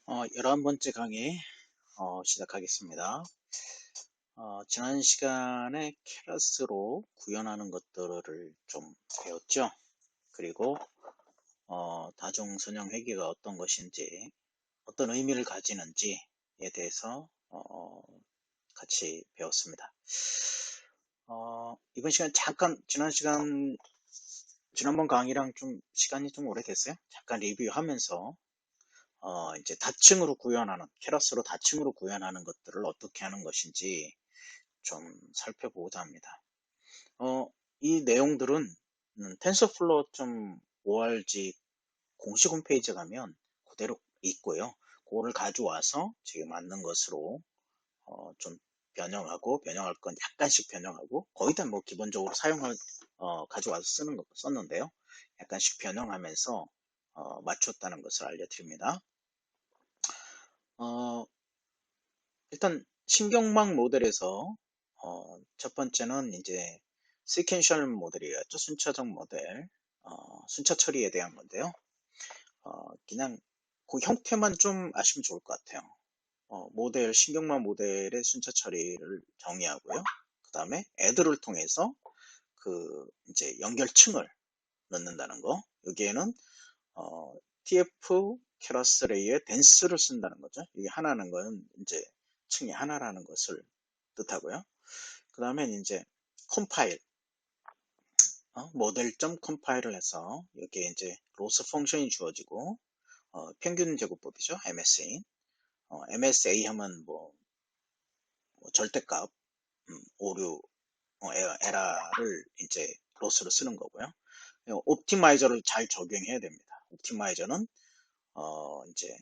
11번째 강의 시작하겠습니다. 지난 시간에 케라스로 구현하는 것들을 좀 배웠죠. 그리고 다중선형 회귀가 어떤 것인지, 어떤 의미를 가지는지에 대해서 같이 배웠습니다. 이번 시간 잠깐 지난번 강의랑 좀 시간이 좀 오래됐어요. 잠깐 리뷰하면서 이제 다층으로 구현하는, 케라스로 다층으로 구현하는 것들을 어떻게 하는 것인지 좀 살펴보고자 합니다. 이 내용들은 tensorflow.org 공식 홈페이지에 가면 그대로 있고요. 그거를 가져와서 지금 맞는 것으로 좀 변형할 건 약간씩 변형하고, 거의 다 뭐 기본적으로 가져와서 썼는데요. 약간씩 변형하면서 맞췄다는 것을 알려드립니다. 일단 신경망 모델에서 첫 번째는 이제 시퀀셜 모델이었죠. 순차적 모델, 순차 처리에 대한 건데요. 그냥 그 형태만 좀 아시면 좋을 것 같아요. 신경망 모델의 순차 처리를 정의하고요. 그 다음에 애들을 통해서 이제 연결층을 넣는다는 거. 여기에는 TF 케라스 레이의 댄스를 쓴다는 거죠. 이게 하나는 건 이제 층이 하나라는 것을 뜻하고요. 그 다음에 이제 컴파일, 모델.컴파일을 해서 여기에 이제 로스 펑션이 주어지고, 평균 제곱법이죠. MSA. MSA 하면 뭐 절대값, 오류, 에라를 이제 로스로 쓰는 거고요. 옵티마이저를 잘 적용해야 됩니다. 옵티마이저는 이제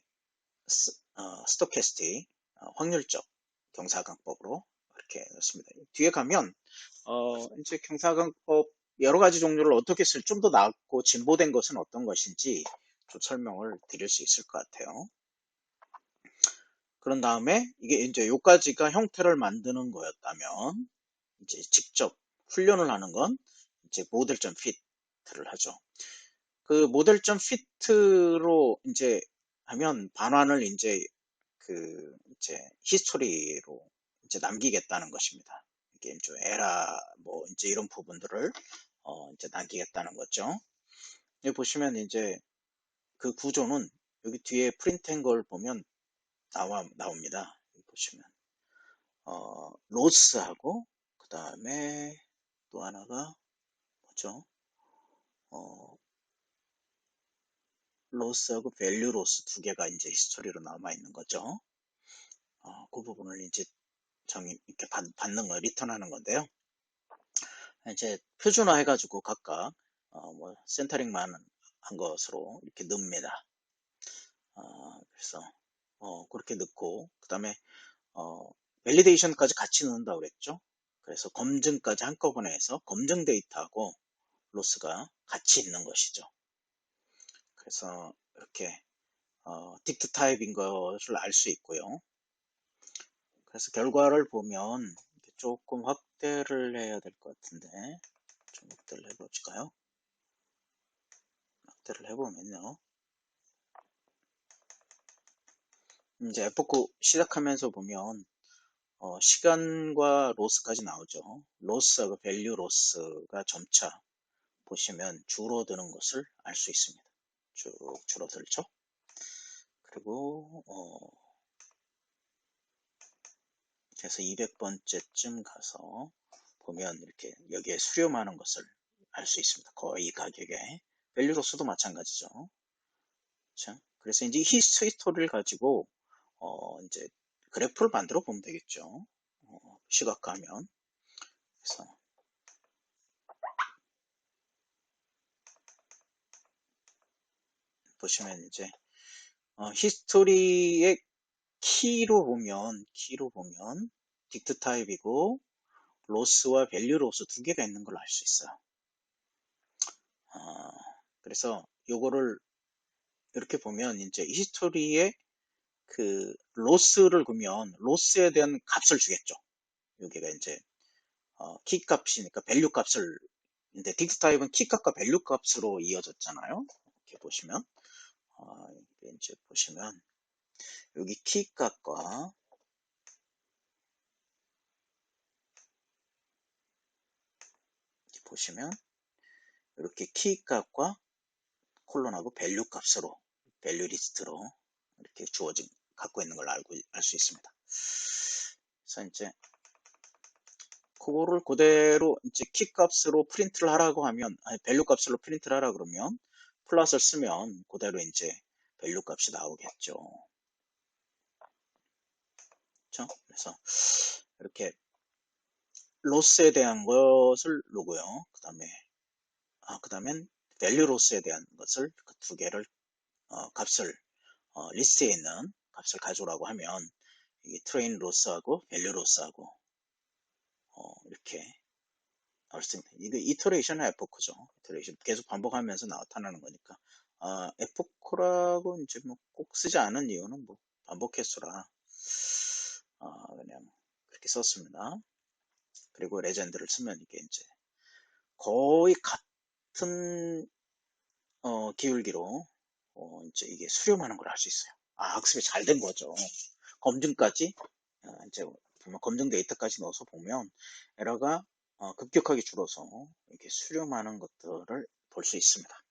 스토캐스틱, 확률적 경사광법으로 이렇게 넣습니다. 뒤에 가면 이제 경사광법 여러 가지 종류를 어떻게 쓸, 좀 더 나았고 진보된 것은 어떤 것인지 좀 설명을 드릴 수 있을 것 같아요. 그런 다음에 이게 이제 요까지가 형태를 만드는 거였다면, 이제 직접 훈련을 하는 건 이제 모델.점 피트를 하죠. 그 모델.점 피트로 이제 하면 반환을 이제 이제 히스토리로 이제 남기겠다는 것입니다. 이게 좀 에라 뭐 이제 이런 부분들을 이제 남기겠다는 거죠. 여기 보시면 이제 그 구조는 여기 뒤에 프린트한 걸 보면 나옵니다. 여기 보시면 로스하고 그 다음에 또 하나가 뭐죠? 로스하고 밸류 로스 두 개가 이제 히스토리로 남아 있는 거죠. 그 부분을 이제 이렇게 받는 거, 리턴하는 건데요. 이제 표준화 해가지고 각각 뭐 센터링만 한 것으로 이렇게 넣습니다. 그래서 그렇게 넣고, 그 다음에 밸리데이션까지 같이 넣는다고 그랬죠. 그래서 검증까지 한꺼번에 해서 검증 데이터하고 로스가 같이 있는 것이죠. 그래서 이렇게 딕트 타입인 것을 알 수 있고요. 그래서 결과를 보면 조금 확대를 해야 될 것 같은데, 좀 확대를 해볼까요? 확대를 해보면요. 이제 F9 시작하면서 보면 시간과 로스까지 나오죠. 로스하고 밸류 로스가 점차 보시면 줄어드는 것을 알 수 있습니다. 쭉 줄어들죠. 그리고 그래서 200번째쯤 가서 보면 이렇게 여기에 수렴하는 것을 알 수 있습니다. 거의 가격에. 밸류 로스도 마찬가지죠. 자, 그래서 이제 히스토리를 가지고 이제 그래프를 만들어 보면 되겠죠. 시각화하면. 그래서 보시면 이제 히스토리의 키로 보면 딕트 타입이고 로스와 밸류 로스 두 개가 있는 걸 알 수 있어요. 그래서 요거를 이렇게 보면 이제 히스토리의 그 로스를 보면 로스에 대한 값을 주겠죠. 여기가 이제 키 값이니까 밸류 값을, 근데 딕트 타입은 키 값과 밸류 값으로 이어졌잖아요. 이렇게 보시면 이제 보시면 여기 키 값과 보시면 이렇게 키 값과 콜론하고 밸류 값으로 밸류 리스트로 이렇게 주어진 갖고 있는 걸 알 수 있습니다. 그래서 이제 그거를 그대로 이제 키 값으로 프린트를 하라고 하면, 아니 밸류 값으로 프린트를 하라 그러면 플러스를 쓰면 그대로 이제 밸류 값이 나오겠죠. 그렇죠? 그래서 이렇게 로스에 대한 것을 놓고요. 그다음엔 밸류 로스에 대한 것을 그 두 개를 값을 리스트에 있는 값을 가져오라고 하면 이게 트레인 로스하고 밸류 로스하고 이렇게 나올 수 있습니다. 이게 이터레이션은 에포크죠. 이터레이션 계속 반복하면서 나타나는 거니까. 에포크라고 이제 뭐 꼭 쓰지 않은 이유는 뭐 반복 횟수라 그냥 그렇게 썼습니다. 그리고 레전드를 쓰면 이게 이제 거의 같은 기울기로 이제 이게 수렴하는 걸 할 수 있어요. 학습이 잘 된 거죠. 검증까지 이제 보면 검증 데이터까지 넣어서 보면 에러가 급격하게 줄어서 이렇게 수렴하는 것들을 볼 수 있습니다.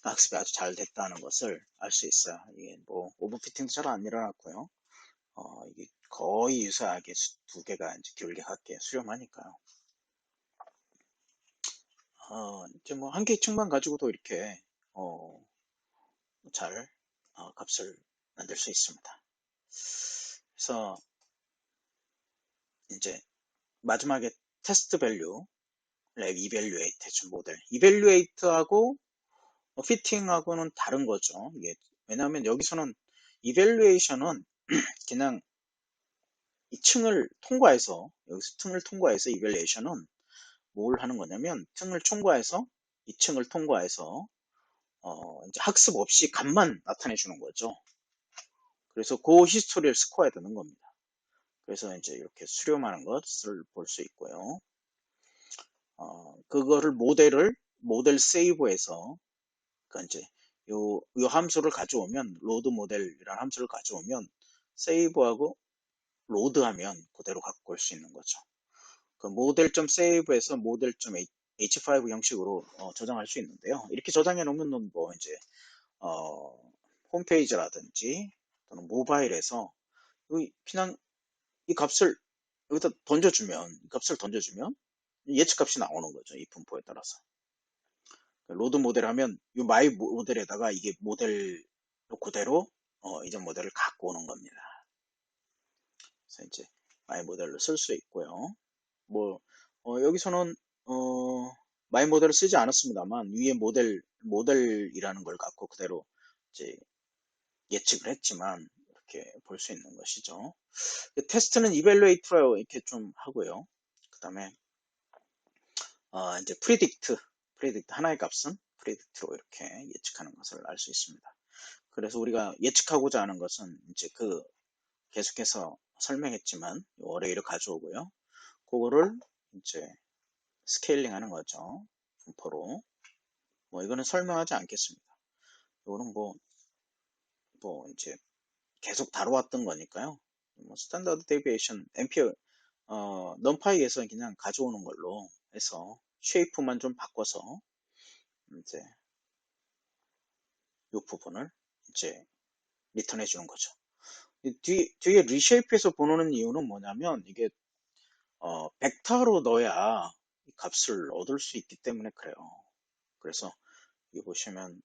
학습이 아주 잘 됐다는 것을 알 수 있어요. 이게 뭐 오버피팅도 잘 안 일어났고요. 이게 거의 유사하게 두 개가 이제 기울기 같게 수렴하니까요. 이제 뭐 한 개의 층만 가지고도 이렇게 잘 값을 만들 수 있습니다. 그래서 이제 마지막에 테스트 밸류, 이밸류에이트 해준 모델. 이밸류에이트하고 피팅하고는 다른 거죠. 이게 왜냐하면 여기서는 이밸류에이션은 그냥 이 층을 통과해서 여기서 층을 통과해서 이밸류에이션은 뭘 하는 거냐면 층을 통과해서 이 층을 통과해서 이제 학습 없이 값만 나타내 주는 거죠. 그래서 그 히스토리를 스코어해야 되는 겁니다. 그래서 이제 이렇게 수렴하는 것을 볼 수 있고요. 그거를 모델 세이브해서, 그러니까 이제 요 함수를 가져오면, 로드 모델이라는 함수를 가져오면, 세이브하고 로드하면 그대로 갖고 올 수 있는 거죠. 그 모델.save에서 모델.h5 형식으로 저장할 수 있는데요. 이렇게 저장해 놓으면 뭐 이제, 홈페이지라든지 또는 모바일에서 그냥 이 값을 여기다 던져주면 예측값이 나오는 거죠. 이 분포에 따라서. 로드 모델 하면 이 마이 모델에다가 이게 모델 그대로 이전 모델을 갖고 오는 겁니다. 그래서 이제 마이 모델로 쓸 수 있고요. 뭐 여기서는 마이 모델을 쓰지 않았습니다만 위에 모델이라는 걸 갖고 그대로 이제 예측을 했지만 이렇게 볼 수 있는 것이죠. 테스트는 이밸루에이트로 이렇게 좀 하고요. 그 다음에 이제 프리딕트 하나의 값은 프리딕트로 이렇게 예측하는 것을 알 수 있습니다. 그래서 우리가 예측하고자 하는 것은 이제 계속해서 설명했지만 어레이를 가져오고요. 그거를 이제 스케일링 하는 거죠. 분포로. 뭐 이거는 설명하지 않겠습니다. 이거는 뭐 이제 계속 다뤄왔던 거니까요. 뭐 스탠다드 데비에이션 앰피어 넘파이에서 그냥 가져오는 걸로 해서 쉐이프만 좀 바꿔서 이제 이 부분을 이제 리턴해 주는 거죠. 뒤에 리쉐이프에서 보는 이유는 뭐냐면 이게 벡터로 넣어야 값을 얻을 수 있기 때문에 그래요. 그래서 여기 보시면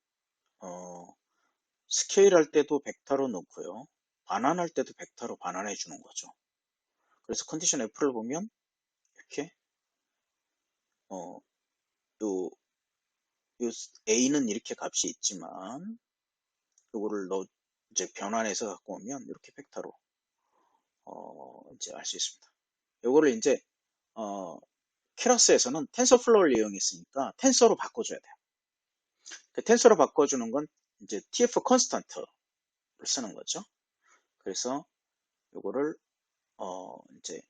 스케일 할 때도 벡터로 넣고요. 반환할 때도 벡터로 반환해 주는 거죠. 그래서 컨디션 F를 보면 이렇게 요 A는 이렇게 값이 있지만 요거를 이제 변환해서 갖고 오면 이렇게 벡터로 이제 알 수 있습니다. 요거를 이제 케라스에서는 텐서플로우를 이용했으니까 텐서로 바꿔줘야 돼요. 그 텐서로 바꿔주는 건 이제 TF 컨스턴트를 쓰는 거죠. 그래서 요거를 이제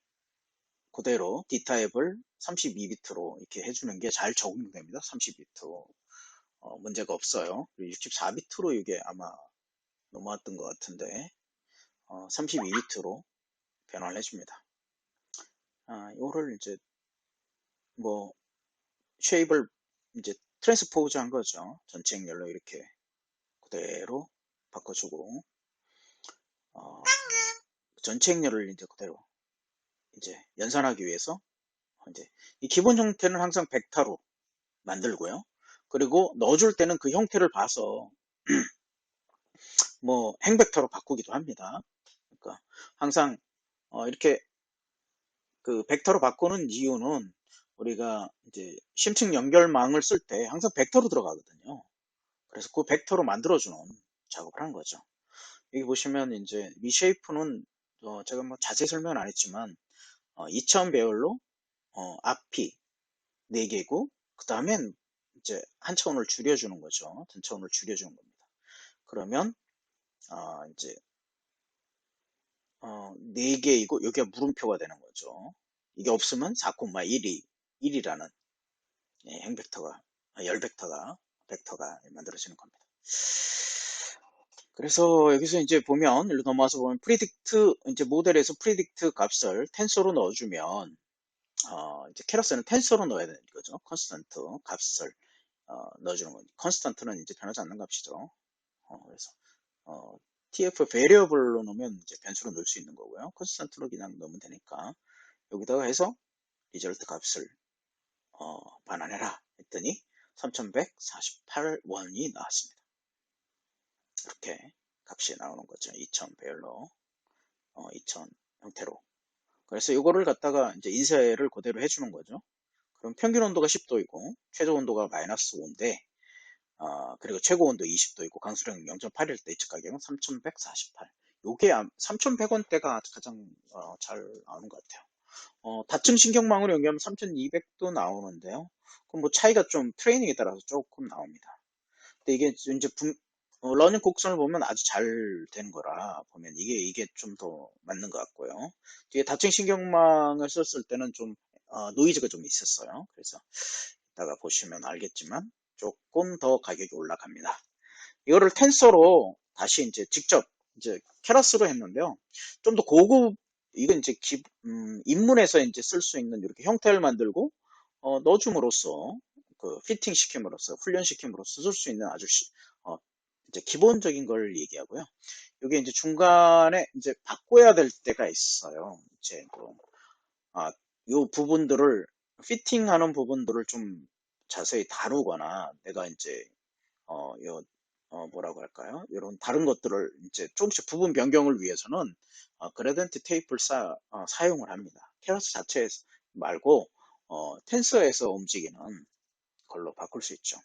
그대로 D타입을 32비트로 이렇게 해주는 게 잘 적용됩니다. 32비트 문제가 없어요. 64비트로 이게 아마 넘어왔던 것 같은데 32비트로 변환을 해줍니다. 이거를 이제 뭐 쉐입을 이제 트랜스포즈 한 거죠. 전체 행렬로 이렇게 그대로 바꿔주고 전체 행렬을 이제 그대로 이제 연산하기 위해서 이제 이 기본 형태는 항상 벡터로 만들고요. 그리고 넣어줄 때는 그 형태를 봐서 뭐 행벡터로 바꾸기도 합니다. 그러니까 항상 이렇게 그 벡터로 바꾸는 이유는 우리가 이제 심층 연결망을 쓸 때 항상 벡터로 들어가거든요. 그래서 그 벡터로 만들어주는 작업을 한 거죠. 여기 보시면 이제 미쉐이프는 제가 뭐 자세히 설명은 안 했지만 2차원 배열로 앞이 4개고 그 다음엔 이제 한 차원을 줄여주는 거죠. 전 차원을 줄여주는 겁니다. 그러면 이제 4개이고 여기가 물음표가 되는 거죠. 이게 없으면 4,1이 1이라는 행벡터가 열벡터가 벡터가 만들어지는 겁니다. 그래서 여기서 이제 보면 일로 넘어와서 보면 프리딕트 이제 모델에서 프리딕트 값을 텐서로 넣어주면 이제 캐러스는 텐서로 넣어야 되는 거죠. 컨스턴트 값을 넣어주는 거죠. 컨스턴트는 이제 변하지 않는 값이죠. 그래서 TF 베리어블로 넣으면 이제 변수로 넣을 수 있는 거고요. 컨스턴트로 그냥 넣으면 되니까 여기다가 해서 리절트 값을 반환해라 했더니 3148원이 나왔습니다. 이렇게 값이 나오는 거죠. 2000 배열로 2000 형태로. 그래서 이거를 갖다가 이제 인쇄를 그대로 해주는 거죠. 그럼 평균 온도가 10도이고 최저 온도가 마이너스 5인데 그리고 최고 온도 20도이고 강수량 0.8일 때 예측 가격은 3148. 요게 3100원대가 가장 잘 나오는 것 같아요. 다층 신경망으로 연결하면 3200도 나오는데요. 그럼 뭐 차이가 좀 트레이닝에 따라서 조금 나옵니다. 근데 이게 이제 러닝 곡선을 보면 아주 잘 되는 거라 보면 이게 좀 더 맞는 것 같고요. 뒤에 다층 신경망을 썼을 때는 좀 노이즈가 좀 있었어요. 그래서 이따가 보시면 알겠지만 조금 더 가격이 올라갑니다. 이거를 텐서로 다시 이제 직접 이제 캐러스로 했는데요. 좀 더 고급 이건 이제 입문에서 이제 쓸 수 있는 이렇게 형태를 만들고 넣어줌으로써 그 피팅 시킴으로써 훈련시킴으로써 쓸 수 있는 아주 이제 기본적인 걸 얘기하고요. 이게 이제 중간에 이제 바꿔야 될 때가 있어요. 이제 뭐, 요 부분들을 피팅하는 부분들을 좀 자세히 다루거나 내가 이제 요 뭐라고 할까요? 이런 다른 것들을 이제 조금씩 부분 변경을 위해서는 그레덴트 테이프를 사용을 합니다. 캐러스 자체 말고 텐서에서 움직이는 걸로 바꿀 수 있죠.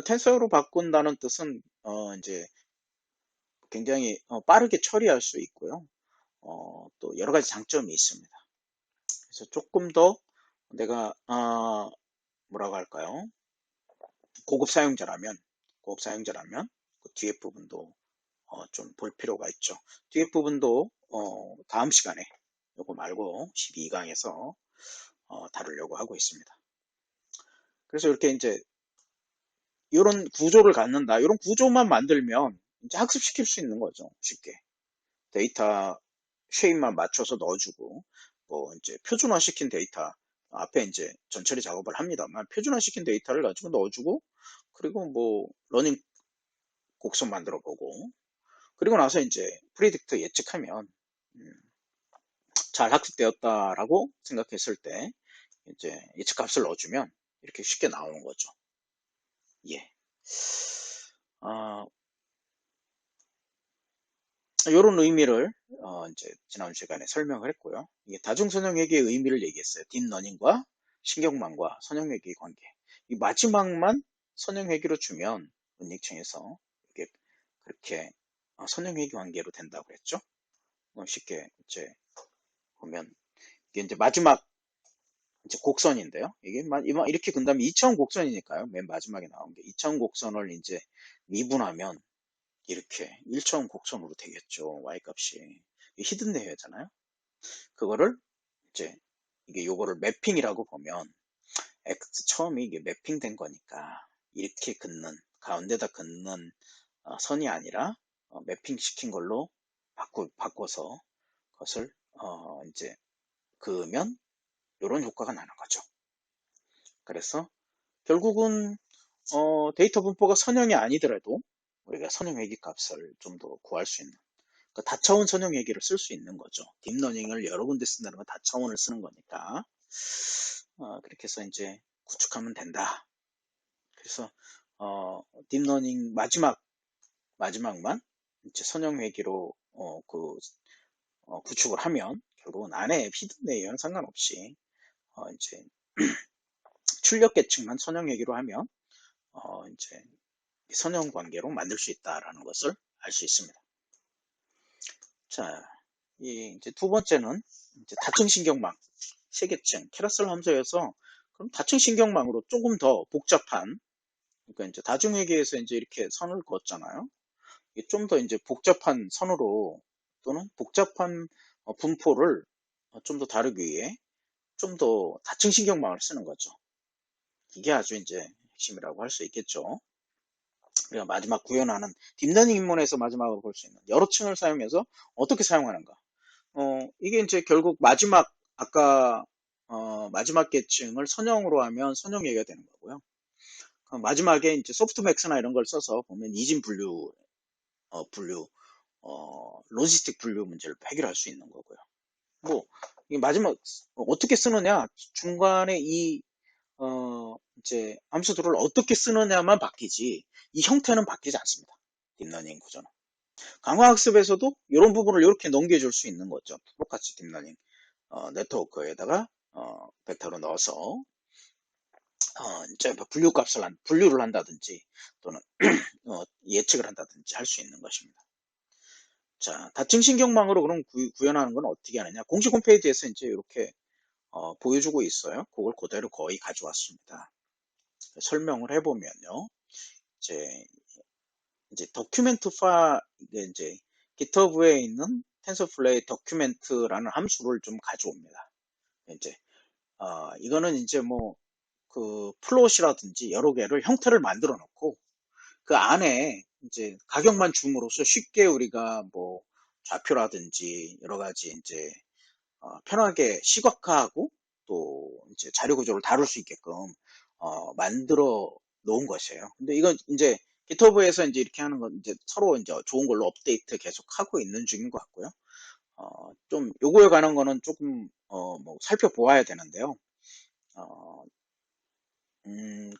텐서로 바꾼다는 뜻은 이제 굉장히 빠르게 처리할 수 있고요. 또 여러 가지 장점이 있습니다. 그래서 조금 더 내가 뭐라고 할까요? 고급 사용자라면 그 뒤에 부분도 좀 볼 필요가 있죠. 뒤에 부분도 다음 시간에 요거 말고 12강에서 다루려고 하고 있습니다. 그래서 이렇게 이제 이런 구조를 갖는다. 이런 구조만 만들면 이제 학습시킬 수 있는 거죠. 쉽게. 데이터 쉐입만 맞춰서 넣어주고 뭐 이제 표준화시킨 데이터 앞에 이제 전처리 작업을 합니다만 표준화시킨 데이터를 가지고 넣어주고 그리고 뭐 러닝 곡선 만들어 보고 그리고 나서 이제 프리딕트 예측하면 잘 학습되었다라고 생각했을 때 이제 예측 값을 넣어주면 이렇게 쉽게 나오는 거죠. 예. 이런 의미를 이제 지난 시간에 설명을 했고요. 이게 다중선형회계의 의미를 얘기했어요. 딥러닝과 신경망과 선형회계의 관계. 이 마지막만 선형회계로 주면 은닉층에서 이게 그렇게 선형회계 관계로 된다고 했죠. 쉽게 이제 보면 이게 이제 마지막 이제 곡선인데요. 이게 이렇게 근다면 2차원 곡선이니까요. 맨 마지막에 나온 게 2차원 곡선을 이제 미분하면 이렇게 1차원 곡선으로 되겠죠. y값이 히든 레이어잖아요. 그거를 이제 이게 요거를 매핑이라고 보면 x 처음에 이게 매핑된 거니까 이렇게 긋는 가운데다 긋는 선이 아니라 매핑 시킨 걸로 바꿔서 그것을 이제 그으면 이런 효과가 나는 거죠. 그래서 결국은 데이터 분포가 선형이 아니더라도 우리가 선형 회귀 값을 좀 더 구할 수 있는, 그러니까 다차원 선형 회귀를 쓸 수 있는 거죠. 딥러닝을 여러 군데 쓴다는 건 다차원을 쓰는 거니까. 그렇게 해서 이제 구축하면 된다. 그래서 딥러닝 마지막만 이제 선형 회귀로 구축을 하면 결국은 안에 히든 레이어는 상관없이 이제 출력 계층만 선형 회귀로 하면 이제 선형 관계로 만들 수 있다라는 것을 알 수 있습니다. 자, 이제 두 번째는 이제 다층 신경망, 세계층, 캐러셀 함수여서 그럼 다층 신경망으로 조금 더 복잡한, 그러니까 이제 다중회계에서 이제 이렇게 선을 그었잖아요. 좀 더 이제 복잡한 선으로 또는 복잡한 분포를 좀 더 다루기 위해 좀 더 다층 신경망을 쓰는 거죠. 이게 아주 이제 핵심이라고 할 수 있겠죠. 우리가 마지막 구현하는 딥러닝 입문에서 마지막으로 볼 수 있는 여러 층을 사용해서 어떻게 사용하는가. 이게 이제 결국 아까 마지막 계층을 선형으로 하면 선형 얘기가 되는 거고요. 마지막에 이제 소프트맥스나 이런 걸 써서 보면 이진 분류, 로지스틱 분류 문제를 해결할 수 있는 거고요. 뭐, 이 마지막, 어떻게 쓰느냐, 중간에 이제 함수들을 어떻게 쓰느냐만 바뀌지, 이 형태는 바뀌지 않습니다. 딥러닝 구조는. 강화학습에서도 이런 부분을 이렇게 넘겨줄 수 있는 거죠. 똑같이 딥러닝, 네트워크에다가, 벡터로 넣어서, 이제 뭐 분류를 한다든지, 또는, 예측을 한다든지 할 수 있는 것입니다. 자, 다층 신경망으로 그럼 구현하는 건 어떻게 하느냐. 공식 홈페이지에서 이제 이렇게 보여주고 있어요. 그걸 그대로 거의 가져왔습니다. 설명을 해보면요. 이제 도큐멘트 이제 GitHub에 있는 텐서플레이 도큐멘트라는 함수를 좀 가져옵니다. 이제 이거는 이제 뭐 그 플롯이라든지 여러 개를 형태를 만들어 놓고 그 안에 이제 가격만 줌으로써 쉽게 우리가 뭐 좌표라든지 여러 가지 이제 편하게 시각화하고 또 이제 자료 구조를 다룰 수 있게끔 만들어 놓은 것이에요. 근데 이건 이제 GitHub에서 이제 이렇게 하는 건 이제 서로 이제 좋은 걸로 업데이트 계속 하고 있는 중인 것 같고요. 좀 요거에 관한 거는 조금 뭐 살펴보아야 되는데요.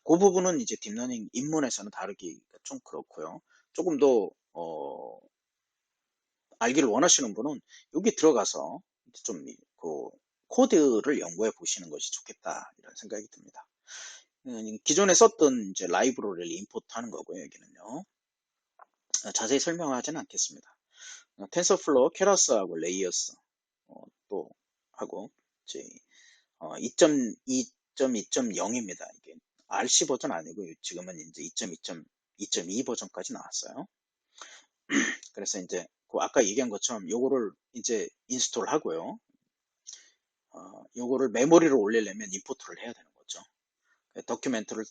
그 부분은 이제 딥러닝 입문에서는 다루기가 좀 그렇고요. 조금 더 알기를 원하시는 분은 여기 들어가서 좀 그 코드를 연구해 보시는 것이 좋겠다 이런 생각이 듭니다. 기존에 썼던 이제 라이브러리를 임포트하는 거고요. 여기는요. 자세히 설명하지는 않겠습니다. 텐서플로우, 케라스하고 레이어스 또 하고 이제 2.2.0입니다. 이게 RC 버전 아니고 지금은 이제 2.2 버전까지 나왔어요. 그래서 이제 아까 얘기한 것처럼 요거를 이제 인스톨 하고요. 요거를 메모리로 올리려면 임포트를 해야 되는 거죠. 도큐멘트를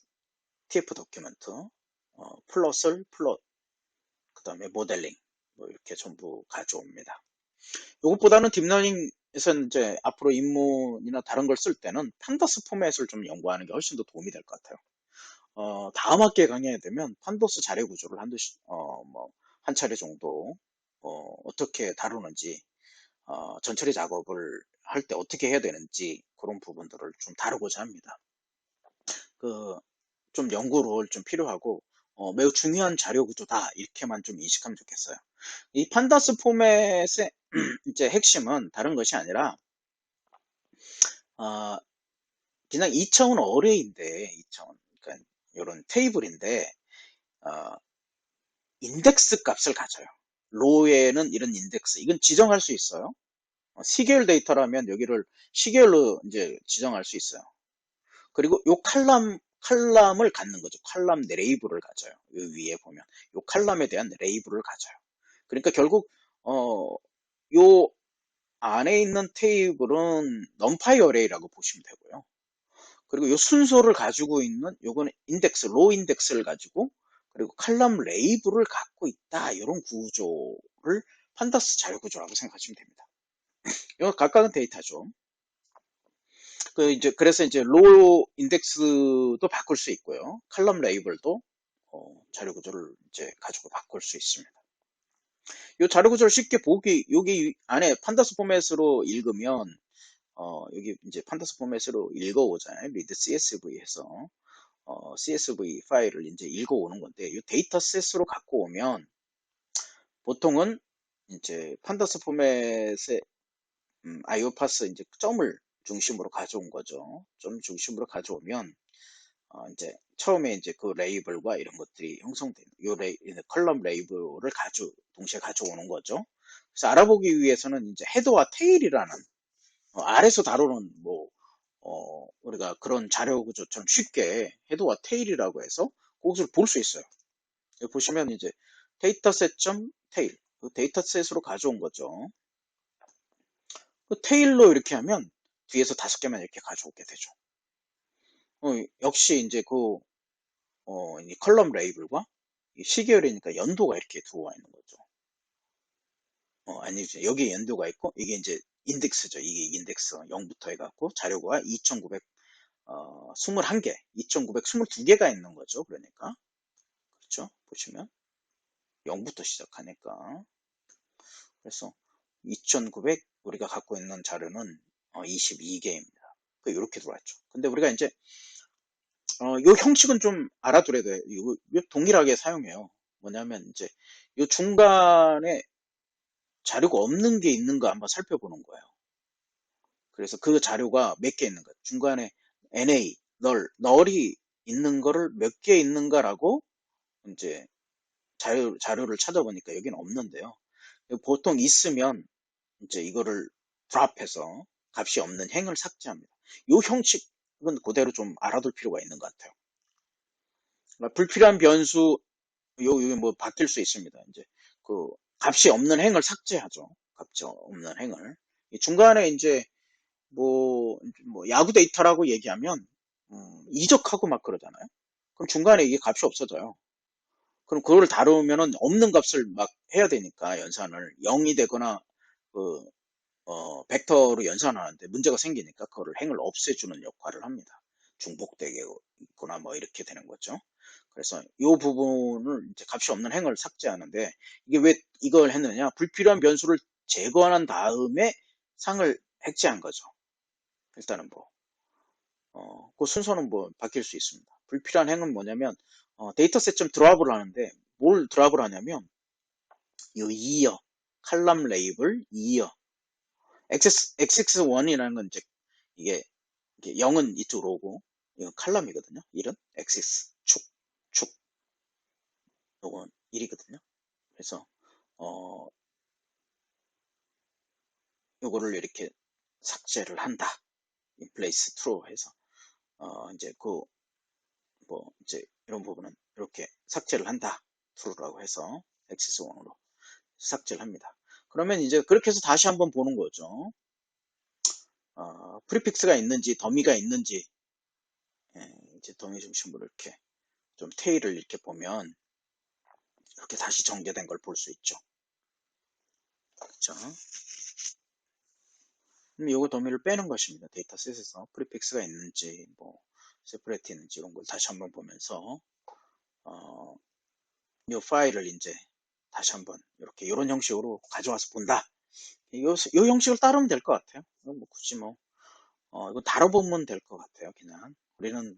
TF 도큐멘트, 플롯, 그 다음에 모델링 뭐 이렇게 전부 가져옵니다. 이것보다는 딥러닝에서는 이제 앞으로 입문이나 다른 걸 쓸 때는 판다스 포맷을 좀 연구하는 게 훨씬 더 도움이 될 것 같아요. 다음 학기에 강의하게 되면 판도스 자료 구조를 한 차례 정도 어떻게 다루는지 전처리 작업을 할 때 어떻게 해야 되는지 그런 부분들을 좀 다루고자 합니다. 좀 연구를 좀 필요하고 매우 중요한 자료 구조다 이렇게만 좀 인식하면 좋겠어요. 이 판다스 포맷의 이제 핵심은 다른 것이 아니라 그냥 2차원 어레이인데 2차원 그러니까 이런 테이블인데 인덱스 값을 가져요. 로에는 이런 인덱스 이건 지정할 수 있어요. 시계열 데이터라면 여기를 시계열로 이제 지정할 수 있어요. 그리고 요 칼럼을 갖는 거죠. 칼럼 레이블을 가져요. 요 위에 보면 요 칼럼에 대한 레이블을 가져요. 그러니까 결국 요 안에 있는 테이블은 넘파이 어레이라고 보시면 되고요. 그리고 요 순서를 가지고 있는 요거는 인덱스, 로 인덱스를 가지고 그리고 칼럼 레이블을 갖고 있다. 이런 구조를 판다스 자료구조라고 생각하시면 됩니다. 이거 각각은 데이터죠. 그래서 이제 로 인덱스도 바꿀 수 있고요. 칼럼 레이블도 자료 구조를 이제 가지고 바꿀 수 있습니다. 이 자료 구조를 쉽게 여기 안에 판다스 포맷으로 읽으면, 여기 이제 판다스 포맷으로 읽어오잖아요. read CSV 해서, CSV 파일을 이제 읽어오는 건데, 이 데이터셋으로 갖고 오면, 보통은 이제 판다스 포맷의 IOPath 이제 점을 중심으로 가져온 거죠. 점 중심으로 가져오면, 이제 처음에 이제 그 레이블과 이런 것들이 형성된 컬럼 레이블을 동시에 가져오는 거죠. 그래서 알아보기 위해서는 이제 헤더와 테일이라는 아래서 다루는 우리가 그런 자료 구조처럼 쉽게 헤더와 테일이라고 해서 그것을 볼 수 있어요. 여기 보시면 이제 데이터셋.테일 그 데이터셋으로 가져온 거죠. 그 테일로 이렇게 하면 뒤에서 5개만 이렇게 가져오게 되죠. 역시 이제 이 컬럼 레이블과 시계열이니까 연도가 이렇게 들어와 있는 거죠. 아니죠. 여기에 연도가 있고, 이게 이제 인덱스죠. 이게 인덱스 0부터 해갖고 자료가 2921개, 2922개가 있는 거죠. 그러니까. 그렇죠. 보시면 0부터 시작하니까. 그래서 2900 우리가 갖고 있는 자료는 22개입니다. 이렇게 들어왔죠. 근데 우리가 이제 요 형식은 좀 알아둬야 돼요. 이거 동일하게 사용해요. 뭐냐면 이제 요 중간에 자료가 없는 게 있는가 한번 살펴보는 거예요. 그래서 그 자료가 몇 개 있는가, 중간에 NA, 널이 있는 거를 몇 개 있는가라고 이제 자료를 찾아보니까 여기는 없는데요. 보통 있으면 이제 이거를 드랍해서 값이 없는 행을 삭제합니다. 요 형식은 그대로 좀 알아둘 필요가 있는 것 같아요. 불필요한 변수, 여기 뭐 바뀔 수 있습니다. 이제 그 값이 없는 행을 삭제하죠. 값이 없는 행을. 중간에 이제 뭐 야구 데이터라고 얘기하면 이적하고 막 그러잖아요. 그럼 중간에 이게 값이 없어져요. 그럼 그거를 다루면은 없는 값을 막 해야 되니까 연산을 0이 되거나 그 벡터로 연산하는데 문제가 생기니까 그거를 행을 없애주는 역할을 합니다. 중복되거나 뭐 이렇게 되는 거죠. 그래서 이 부분을 이제 값이 없는 행을 삭제하는데, 이게 왜 이걸 했느냐? 불필요한 변수를 제거한 다음에 상을 삭제한 거죠. 일단은 그 순서는 바뀔 수 있습니다. 불필요한 행은 뭐냐면, 데이터셋 좀 드랍을 하는데, 뭘 드랍을 하냐면, 이 이어, 칼럼 레이블 이어, XX1이라는 건 이제, 이게 0은 이쪽으로 오고, 이건 칼럼이거든요. 1은 엑시스, 축. 요건 1이거든요. 그래서, 요거를 이렇게 삭제를 한다. 인플레이스 트루 해서, 이제 이제 이런 부분은 이렇게 삭제를 한다. true라고 해서 엑시스1으로 삭제를 합니다. 그러면 이제 그렇게 해서 다시 한번 보는 거죠. 프리픽스가 있는지, 더미가 있는지, 이제 더미 중심으로 이렇게 좀 테일을 이렇게 보면 이렇게 다시 정제된 걸 볼 수 있죠. 그렇죠? 그럼 요거 더미를 빼는 것입니다. 데이터셋에서 프리픽스가 있는지, 세퍼레이트 있는지 이런 걸 다시 한번 보면서 이 파일을 이제 다시 한번 이런 형식으로 가져와서 본다. 요 형식을 따르면 될 것 같아요. 굳이 이거 다뤄보면 될 것 같아요. 그냥 우리는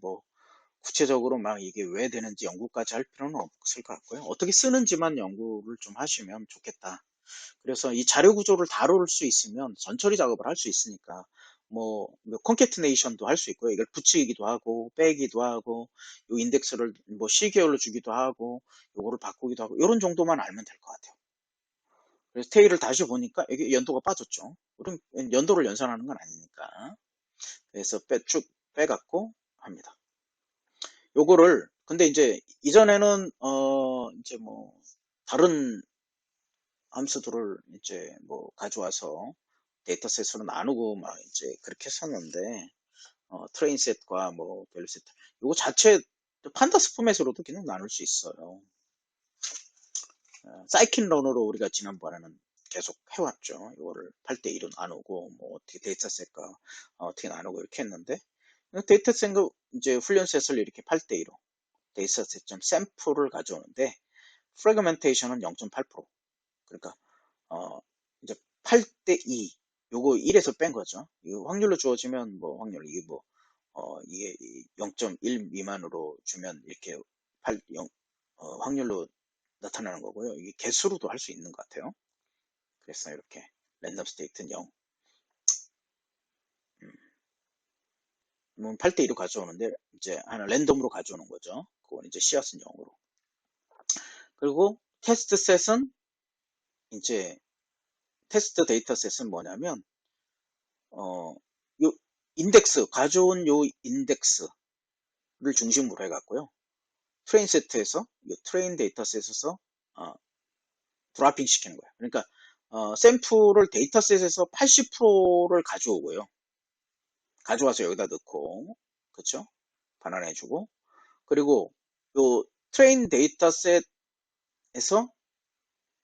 구체적으로 막 이게 왜 되는지 연구까지 할 필요는 없을 것 같고요. 어떻게 쓰는지만 연구를 좀 하시면 좋겠다. 그래서 이 자료 구조를 다룰 수 있으면 전처리 작업을 할 수 있으니까 콘캐트네이션도 할 수 있고요. 이걸 붙이기도 하고 빼기도 하고 요 인덱스를 C계열로 주기도 하고 요거를 바꾸기도 하고 이런 정도만 알면 될 것 같아요. 그래서 테일을 다시 보니까 이게 연도가 빠졌죠. 우리는 연도를 연산하는 건 아니니까. 그래서 쭉 빼갖고 합니다. 요거를 근데 이제 이전에는 이제 다른 함수들을 이제 가져와서 데이터셋으로 나누고 막 이제 그렇게 했었는데 트레인셋과 밸류셋 요거 자체 판다스 포맷으로도 그냥 나눌 수 있어요. 사이킨 러너로 우리가 지난번에는 계속 해왔죠. 이거를 8대 2로 나누고 뭐 어떻게 데이터셋과 어떻게 나누고 이렇게 했는데 데이터셋과 이제 훈련셋을 이렇게 8대 2로 데이터셋 샘플을 가져오는데 프래그멘테이션은 0.8%. 그러니까 이제 8대 2 요거 1에서 뺀 거죠. 이 확률로 주어지면 뭐 확률 이게 뭐 이게 0.1 미만으로 주면 이렇게 0, 확률로 나타나는 거고요. 이게 개수로도 할 수 있는 것 같아요. 그래서 이렇게 랜덤 스테이트는 0. 8대 2로 가져오는데 이제 하나 랜덤으로 가져오는 거죠. 그건 이제 씨앗은 0으로. 그리고 테스트 셋은 이제 테스트 데이터 셋은 뭐냐면 요 인덱스 가져온 요 인덱스를 중심으로 해갖고요. 트레인 세트에서 이 트레인 데이터 셋에서 드라핑 시키는 거예요. 그러니까 샘플을 데이터 셋에서 80%를 가져오고요. 가져와서 여기다 넣고 그쵸? 반환해주고 그리고 요 트레인 데이터 셋에서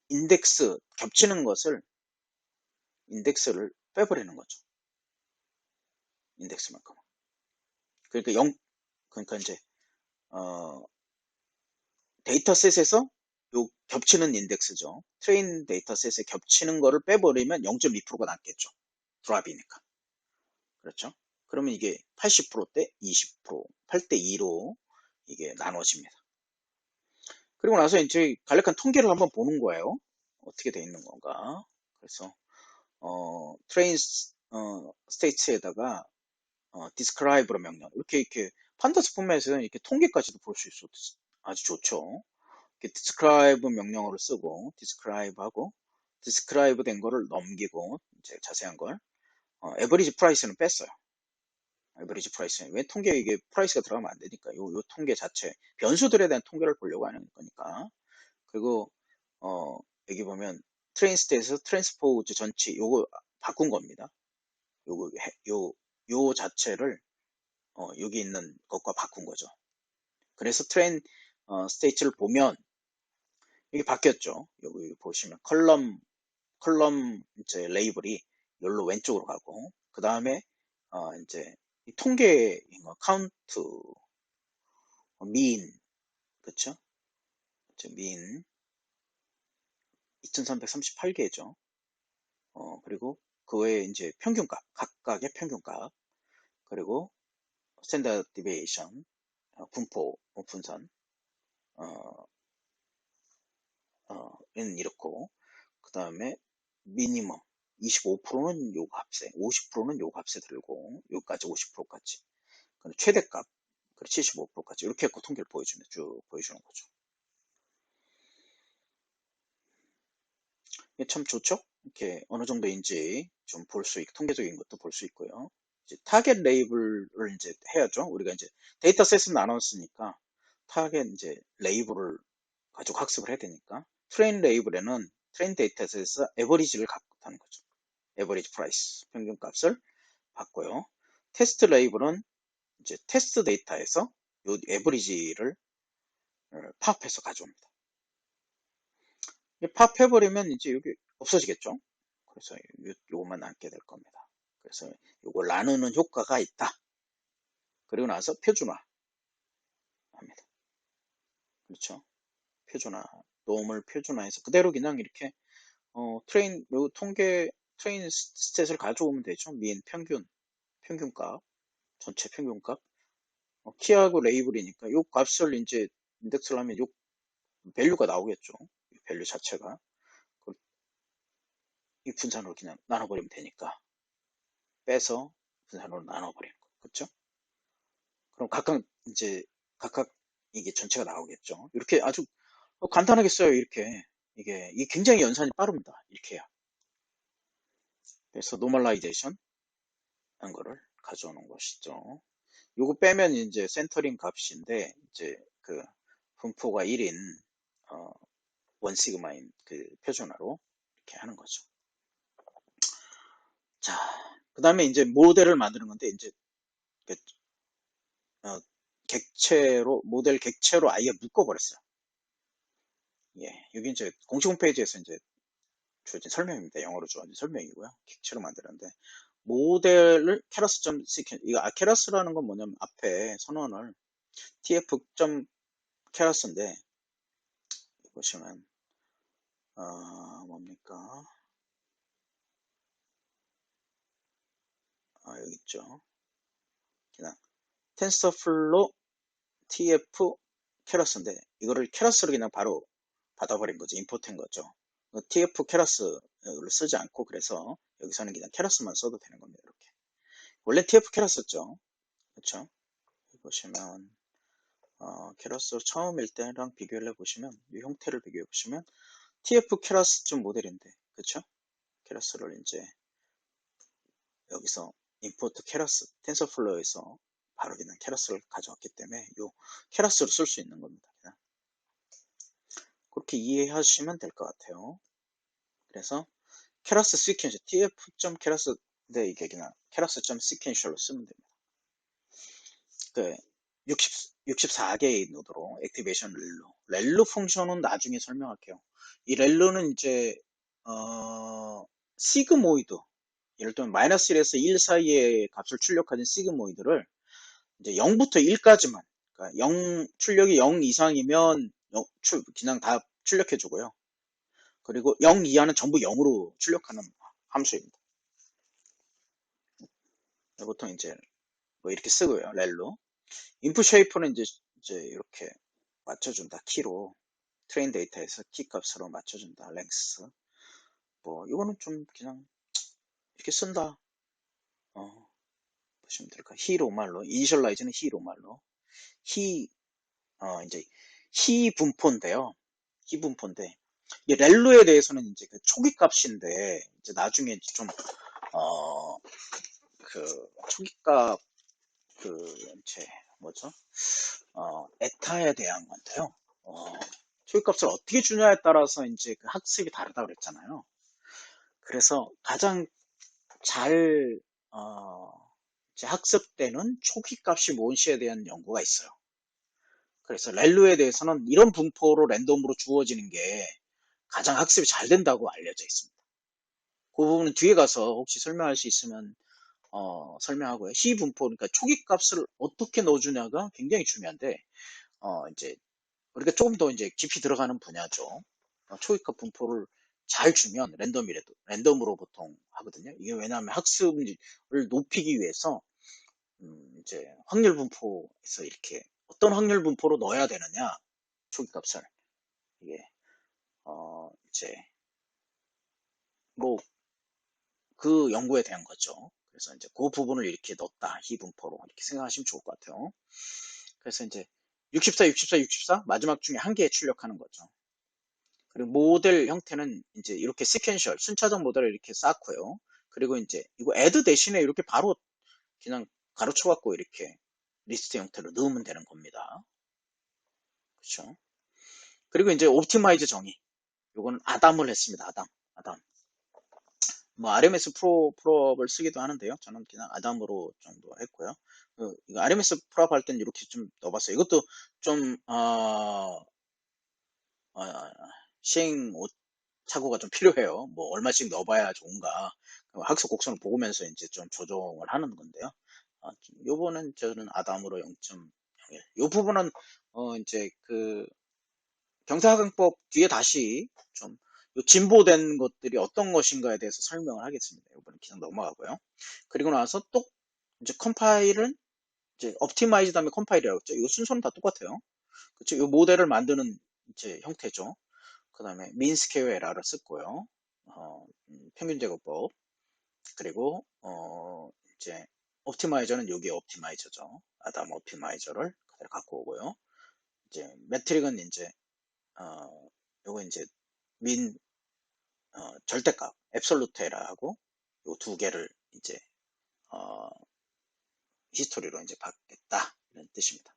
인덱스 겹치는 것을 인덱스를 빼버리는 거죠. 인덱스만큼. 그러니까 그러니까 이제 데이터셋에서 요 겹치는 인덱스죠. 트레인 데이터셋에 겹치는 거를 빼버리면 0.2%가 남겠죠. 드랍이니까. 그렇죠? 그러면 이게 80%대 20%, 8대 2로 이게 나눠집니다. 그리고 나서 이제 간략한 통계를 한번 보는 거예요. 어떻게 돼 있는 건가. 그래서 트레인 스테이트에다가 describe로 명령 이렇게 판다스 포맷에서는 이렇게 통계까지도 볼 수 있어 아주 좋죠. 이렇게 describe 명령어를 쓰고 describe하고 describe 된 거를 넘기고 이제 자세한 걸 average price는 뺐어요. average price 왜 통계에 이게 프라이스가 들어가면 안 되니까 요 통계 자체 변수들에 대한 통계를 보려고 하는 거니까. 그리고 여기 보면 트레인 스테이트에서 트랜스포즈 전치 요거 바꾼 겁니다. 요거 요 자체를 여기 있는 것과 바꾼 거죠. 그래서 트레인 스테이트를 보면 이게 바뀌었죠. 여기 보시면 컬럼 이제 레이블이 여기로 왼쪽으로 가고 그 다음에 이제 이 통계 카운트 민 그쵸? 민 2338개죠. 그리고 그 외에 이제 평균값 각각의 평균값 그리고 스탠다드 디베이션 분포 분산 는 이렇고 그 다음에 미니멈 25%는 요 값에 50%는 요 값에 들고 요까지 50%까지 최대값 75%까지 이렇게 해서 통계를 쭉 보여주는 거죠. 이게 참 좋죠? 이렇게 어느 정도인지 좀 볼 수 있고 통계적인 것도 볼 수 있고요. 이제 타겟 레이블을 이제 해야죠. 우리가 이제 데이터셋을 나눴으니까 타겟 이제 레이블을 가지고 학습을 해야 되니까 트레인 레이블에는 트레인 데이터셋에서 에버리지를 갖고 타는 거죠. 에버리지 프라이스 평균 값을 받고요. 테스트 레이블은 이제 테스트 데이터에서 요 에버리지를 파악해서 가져옵니다. 파악해버리면 이제 여기 없어지겠죠. 그래서 요것만 남게 될 겁니다. 그래서 요걸 나누는 효과가 있다. 그리고 나서 표준화 합니다. 그렇죠. 표준화, 노멀 표준화해서 그대로 그냥 이렇게 요 트레인 스탯을 가져오면 되죠. 민 평균값, 전체 평균값. 키하고 레이블이니까 요 값을 이제 인덱스를 하면 요 밸류가 나오겠죠. 이 밸류 자체가. 이 분산으로 그냥 나눠버리면 되니까. 빼서 분산으로 나눠버리는 거. 그렇죠? 그럼 각각 이게 전체가 나오겠죠. 이렇게 아주 간단하게 써요. 이게 굉장히 연산이 빠릅니다. 이렇게 해요. 그래서 노멀라이제이션 한 거를 가져오는 것이죠. 요거 빼면 이제 센터링 값인데 이제 그 분포가 1인 원 시그마인 그 표준화로 이렇게 하는 거죠. 자, 그 다음에 이제 모델을 만드는 건데 이제 그, 모델 객체로 아예 묶어버렸어요. 예, 여기 이제 공식 홈페이지에서 이제 주어진 설명입니다. 영어로 주어진 설명이고요. 객체로 만드는데 모델을 keras.sequence, 이거 keras라는 건 뭐냐면 앞에 선언을 tf.keras인데 보시면 뭡니까? 여기 있죠. 그냥 TensorFlow tf keras인데 이거를 keras로 그냥 바로 받아버린 거죠. 임포트한 거죠. tf keras를 쓰지 않고 그래서 여기서는 그냥 keras만 써도 되는 겁니다. 이렇게 원래 tf keras였죠. 그렇죠? 보시면 keras 처음일 때랑 비교를 해보시면 이 형태를 비교해 보시면 tf keras 좀 모델인데 그렇죠? keras를 이제 여기서 import keras tensorflow에서 바로 그냥 keras를 가져왔기 때문에 이 keras로 쓸 수 있는 겁니다. 그냥. 그렇게 이해하시면 될 것 같아요. 그래서 keras sequence tf.keras 네, 이게 그냥 keras.sequential로 쓰면 됩니다. 그 64개의 노드로 액티베이션 렐루 펑션은 나중에 설명할게요. 이 렐루는 이제 시그모이드 예를 들면 마이너스 1에서 1 사이의 값을 출력하는 시그모이드를 이제 0부터 1까지만 그러니까 0 출력이 0 이상이면 그냥 다 출력해 주고요. 그리고 0 이하는 전부 0으로 출력하는 함수입니다. 보통 이제 뭐 이렇게 쓰고요. 렐로 인풋 쉐이프는 이제 이렇게 맞춰준다. 키로 트레인 데이터에서 키 값으로 맞춰준다. 랭스 뭐 이거는 좀 그냥 이렇게 쓴다. 보시면 될까? 히 로말로 이니셜라이즈는 히 로말로 히 이제 히 분포인데요. 히 분포인데 이 렐루에 대해서는 이제 그 초기 값인데 이제 나중에 좀 그 초기값 그 이제 뭐죠? 에타에 대한 건데요. 초기값을 어떻게 주냐에 따라서 이제 그 학습이 다르다고 그랬잖아요. 그래서 가장 잘 이제 학습되는 초기값이 무엇이에 대한 연구가 있어요. 그래서 렐루에 대해서는 이런 분포로 랜덤으로 주어지는 게 가장 학습이 잘 된다고 알려져 있습니다. 그 부분은 뒤에 가서 혹시 설명할 수 있으면 설명하고요. 시 분포, 그러니까 초기 값을 어떻게 넣어주냐가 굉장히 중요한데, 이제, 우리가 조금 더 이제 깊이 들어가는 분야죠. 초기 값 분포를 잘 주면 랜덤이라도, 랜덤으로 보통 하거든요. 이게 왜냐하면 학습을 높이기 위해서, 이제 확률 분포에서 이렇게 어떤 확률 분포로 넣어야 되느냐, 초기 값을. 이게, 이제, 뭐, 그 연구에 대한 거죠. 그래서 이제 그 부분을 이렇게 넣었다. 이 분포로 이렇게 생각하시면 좋을 것 같아요. 그래서 이제 64, 64, 64 마지막 중에 한 개에 출력하는 거죠. 그리고 모델 형태는 이제 이렇게 시퀀셜 순차적 모델을 이렇게 쌓고요. 그리고 이제 이거 add 대신에 이렇게 바로 그냥 가로쳐 갖고 이렇게 리스트 형태로 넣으면 되는 겁니다. 그렇죠? 그리고 이제 옵티마이즈 정의. 요거는 아담을 했습니다. 아담. 뭐 RMS 프로업을 쓰기도 하는데요. 저는 그냥 아담으로 정도 했고요. 이거 RMS 프로업 할 때는 이렇게 좀 넣어봤어요. 이것도 좀 시행 착오가 좀 필요해요. 뭐 얼마씩 넣어봐야 좋은가. 학습 곡선을 보면서 이제 좀 조정을 하는 건데요. 요거는 저는 아담으로 0.01. 요 부분은 이제 그 경사각법 뒤에 다시 좀 진보된 것들이 어떤 것인가에 대해서 설명을 하겠습니다. 이번엔 그냥 넘어가고요. 그리고 나서 또 이제 컴파일은 이제 옵티마이즈 다음에 컴파일이라고 했죠. 이거 순서는 다 똑같아요. 그렇죠. 이 모델을 만드는 이제 형태죠. 그 다음에 민스케어 에라를 썼고요. 평균 제거법 그리고 이제 옵티마이저는 여기 옵티마이저죠. 아담 옵티마이저를 그대로 갖고 오고요. 이제 매트릭은 이제 요거 이제 민 절대값 앱솔루테라하고 요 두 개를 이제 히스토리로 이제 받겠다 이런 뜻입니다.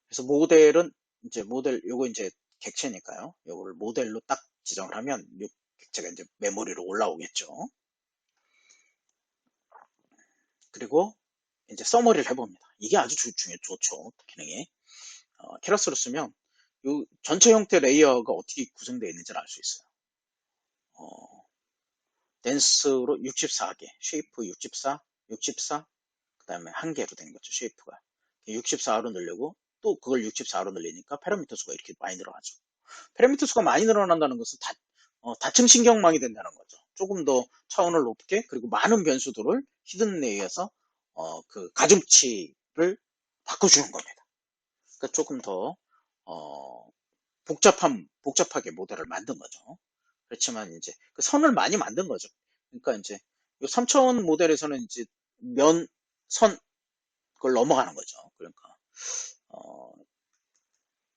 그래서 모델은 이제 요거 이제 객체니까요. 요거를 모델로 딱 지정을 하면 요 객체가 이제 메모리로 올라오겠죠. 그리고 이제 서머리를 해봅니다. 이게 아주 좋죠. 기능이. 케라스로 쓰면 요 전체 형태 레이어가 어떻게 구성되어 있는지를 알 수 있어요. 덴스로 64개, 쉐이프 64, 64, 그 다음에 한 개로 된 거죠, 쉐이프가. 64로 늘리고, 또 그걸 64로 늘리니까 파라미터 수가 이렇게 많이 늘어나죠. 파라미터 수가 많이 늘어난다는 것은 다층 신경망이 된다는 거죠. 조금 더 차원을 높게, 그리고 많은 변수들을 히든 레이에서 그 가중치를 바꿔주는 겁니다. 그러니까 조금 더 복잡하게 모델을 만든 거죠. 그렇지만 이제 그 선을 많이 만든 거죠. 그러니까 이제 이 3차원 모델에서는 이제 선 그걸 넘어가는 거죠. 그러니까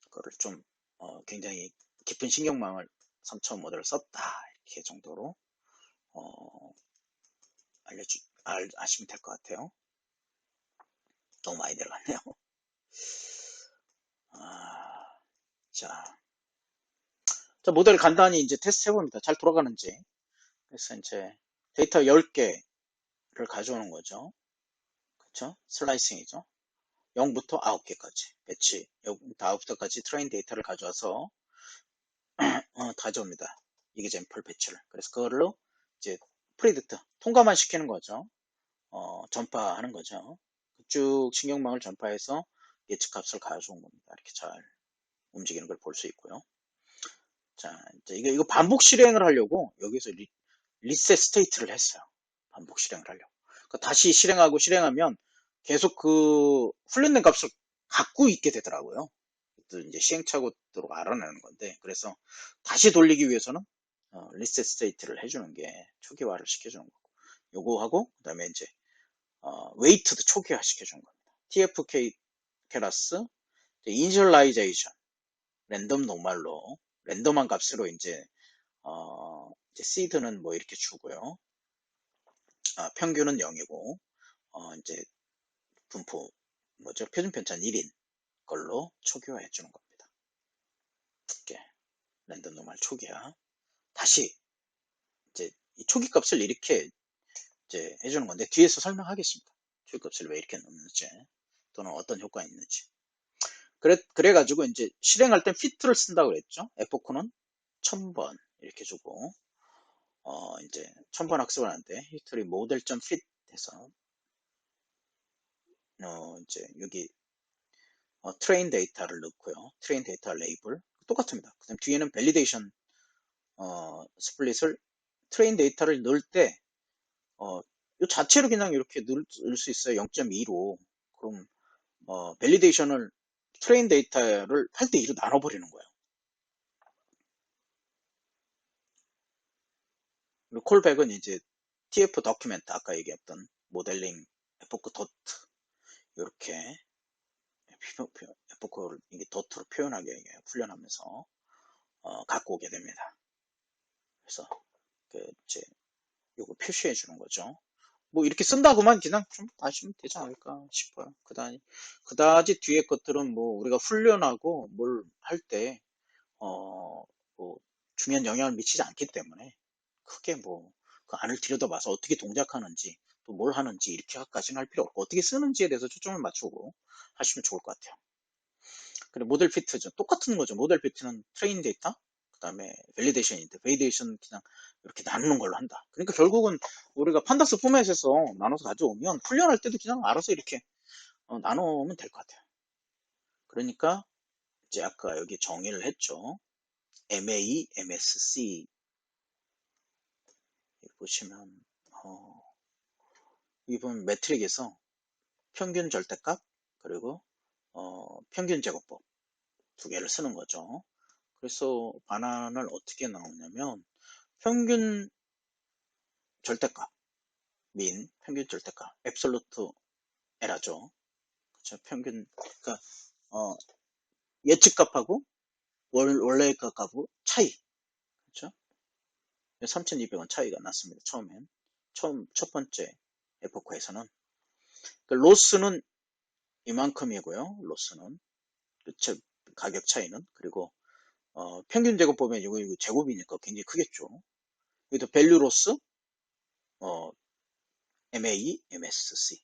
그거를 좀 굉장히 깊은 신경망을 3차원 모델을 썼다 이렇게 정도로 아시면 될 것 같아요. 너무 많이 내려갔네요. 자, 모델을 간단히 이제 테스트 해봅니다. 잘 돌아가는지. 그래서 이제 데이터 10개를 가져오는 거죠. 그렇죠? 슬라이싱이죠. 0부터 9개까지 배치, 0부터 9개까지 트레인 데이터를 가져와서 가져옵니다. 이그젠플 배치를. 그래서 그걸로 이제 프리딕트 통과만 시키는 거죠. 전파하는 거죠. 쭉 신경망을 전파해서 예측값을 가져온 겁니다. 이렇게 잘 움직이는 걸 볼 수 있고요. 자, 이제 이거 반복 실행을 하려고 여기서 리셋 스테이트를 했어요. 반복 실행을 하려고. 그러니까 다시 실행하고 실행하면 계속 그 훈련된 값을 갖고 있게 되더라고요. 또 이제 시행착오로 알아내는 건데, 그래서 다시 돌리기 위해서는 리셋 스테이트를 해주는 게 초기화를 시켜주는 거고, 요거하고 그다음에 이제 웨이트도 초기화 시켜주는 겁니다. TFK 캐라스 이니셜라이제이션 랜덤 노멀로 랜덤한 값으로 이제 시드는 뭐 이렇게 주고요. 평균은 0이고 이제 분포 뭐죠? 표준 편차는 1인 걸로 초기화해 주는 겁니다. 이렇게 랜덤 노멀 초기화. 다시 이제 이 초기 값을 이렇게 이제 해주는 건데 뒤에서 설명하겠습니다. 초기 값을 왜 이렇게 넣는지 또는 어떤 효과가 있는지. 그래가지고 이제 실행할 땐 피트를 쓴다고 그랬죠. 에포크는 1000번 이렇게 주고 이제 1000번 학습을 하는데 히스토리 모델.fit 해서 이제 여기 트레인 데이터를 넣고요. 트레인 데이터 레이블 똑같습니다. 그다음 뒤에는 밸리데이션 스플릿을 트레인 데이터를 넣을 때 이 자체로 그냥 이렇게 넣을 수 있어요. 0.2로. 그럼 밸리데이션을 트레인 데이터를 8대2로 나눠버리는 거예요. 그리고 콜백은 이제 TF 도큐멘트 아까 얘기했던 모델링 에포크 도트 이렇게 에포크를 이게 도트로 표현하게 훈련하면서 갖고 오게 됩니다. 그래서 이제 요거 표시해 주는 거죠. 뭐 이렇게 쓴다고만 그냥 좀 아시면 되지 않을까 싶어요. 그다지 뒤에 것들은 뭐 우리가 훈련하고 뭘 할 때 뭐 중요한 영향을 미치지 않기 때문에 크게 뭐 그 안을 들여다봐서 어떻게 동작하는지 또 뭘 하는지 이렇게까지는 할 필요 없고 어떻게 쓰는지에 대해서 초점을 맞추고 하시면 좋을 것 같아요. 그리고 모델 피트죠. 똑같은 거죠. 모델 피트는 트레인 데이터 그 다음에 밸리데이션인데 밸리데이션 그냥 이렇게 나누는 걸로 한다. 그러니까 결국은 우리가 판다스 포맷에서 나눠서 가져오면 훈련할 때도 그냥 알아서 이렇게 나누면 될 것 같아요. 그러니까 이제 아까 여기 정의를 했죠. MA, MSC 보시면 이번 매트릭에서 평균 절대값 그리고 평균 제곱법 두 개를 쓰는 거죠. 그래서 반환을 어떻게 나오냐면 평균 절대값 민 평균 절대값 앱솔루트 에라죠. 그렇죠. 평균 그러니까 예측값하고 원래 값하고 차이 그렇죠. 3,200원 차이가 났습니다. 첫 번째 에포크에서는 그 로스는 이만큼이고요. 로스는 그쵸. 가격 차이는 그리고 평균 제곱 보면 이거 제곱이니까 굉장히 크겠죠. 여기도 밸류 로스 MA, MSC